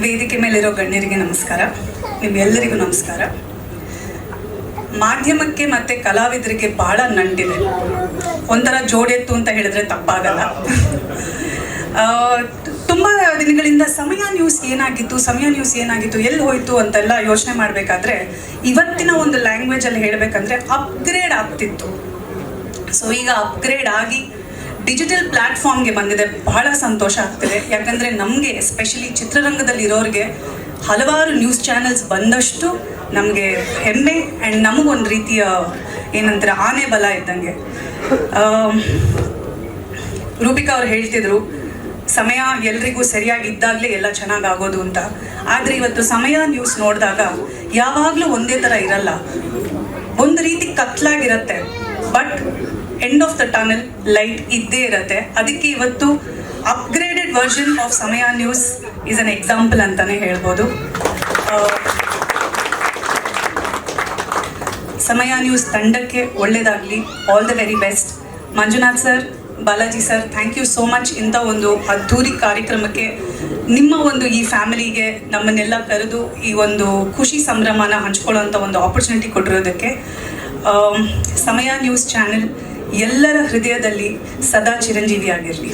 ವೇದಿಕೆ ಮೇಲಿರೋ ಗಣ್ಯರಿಗೆ ನಮಸ್ಕಾರ. ನಿಮ್ಮೆಲ್ಲರಿಗೂ ನಮಸ್ಕಾರ. ಮಾಧ್ಯಮಕ್ಕೆ ಮತ್ತು ಕಲಾವಿದರಿಗೆ ಭಾಳ ನಂಟಿದೆ. ಒಂಥರ ಜೋಡೆತ್ತು ಅಂತ ಹೇಳಿದ್ರೆ ತಪ್ಪಾಗಲ್ಲ. ತುಂಬ ದಿನಗಳಿಂದ ಸಮಯ ನ್ಯೂಸ್ ಏನಾಗಿತ್ತು ಎಲ್ಲಿ ಹೋಯಿತು ಅಂತೆಲ್ಲ ಯೋಚನೆ ಮಾಡಬೇಕಾದ್ರೆ ಇವತ್ತಿನ ಒಂದು ಲ್ಯಾಂಗ್ವೇಜಲ್ಲಿ ಹೇಳಬೇಕಂದ್ರೆ ಅಪ್ಗ್ರೇಡ್ ಆಗ್ತಿತ್ತು. ಸೊ ಈಗ ಅಪ್ಗ್ರೇಡ್ ಆಗಿ ಡಿಜಿಟಲ್ ಪ್ಲ್ಯಾಟ್ಫಾರ್ಮ್ಗೆ ಬಂದಿದೆ. ಬಹಳ ಸಂತೋಷ ಆಗ್ತಿದೆ. ಯಾಕಂದರೆ ನಮಗೆ ಎಸ್ಪೆಷಲಿ ಚಿತ್ರರಂಗದಲ್ಲಿ ಇರೋರಿಗೆ ಹಲವಾರು ನ್ಯೂಸ್ ಚಾನೆಲ್ಸ್ ಬಂದಷ್ಟು ನಮಗೆ ಹೆಮ್ಮೆ ಆ್ಯಂಡ್ ನಮಗೊಂದು ರೀತಿಯ ಏನಂತಾರೆ ಆನೆ ಬಲ ಇದ್ದಂಗೆ. ರೂಪಿಕಾ ಅವ್ರು ಹೇಳ್ತಿದ್ರು ಸಮಯ ಎಲ್ರಿಗೂ ಸರಿಯಾಗಿದ್ದಾಗಲೇ ಎಲ್ಲ ಚೆನ್ನಾಗಾಗೋದು ಅಂತ. ಆದರೆ ಇವತ್ತು ಸಮಯ ನ್ಯೂಸ್ ನೋಡಿದಾಗ ಯಾವಾಗಲೂ ಒಂದೇ ಥರ ಇರಲ್ಲ. ಒಂದು ರೀತಿ ಕತ್ಲಾಗಿರುತ್ತೆ, but end of the tunnel light ಇದ್ದೇ ಇರುತ್ತೆ. ಅದಕ್ಕೆ ಇವತ್ತು upgraded version of Samaya news is an example ಅಂತಲೇ ಹೇಳ್ಬೋದು. ಸಮಯ ನ್ಯೂಸ್ ತಂಡಕ್ಕೆ ಒಳ್ಳೆಯದಾಗಲಿ. All the very best. Manjunath sir, Balaji sir, thank you so much. ಇಂಥ ಒಂದು ಅದ್ಧೂರಿ ಕಾರ್ಯಕ್ರಮಕ್ಕೆ ನಿಮ್ಮ ಒಂದು ಈ ಫ್ಯಾಮಿಲಿಗೆ ನಮ್ಮನ್ನೆಲ್ಲ ಕರೆದು ಈ ಒಂದು ಖುಷಿ ಸಂಭ್ರಮನ ಹಂಚ್ಕೊಳ್ಳೋಂಥ ಒಂದು ಆಪರ್ಚುನಿಟಿ ಕೊಟ್ಟಿರೋದಕ್ಕೆ ಸಮಯ ನ್ಯೂಸ್ ಚಾನೆಲ್ ಎಲ್ಲರ ಹೃದಯದಲ್ಲಿ ಸದಾ ಚಿರಂಜೀವಿಯಾಗಿರಲಿ.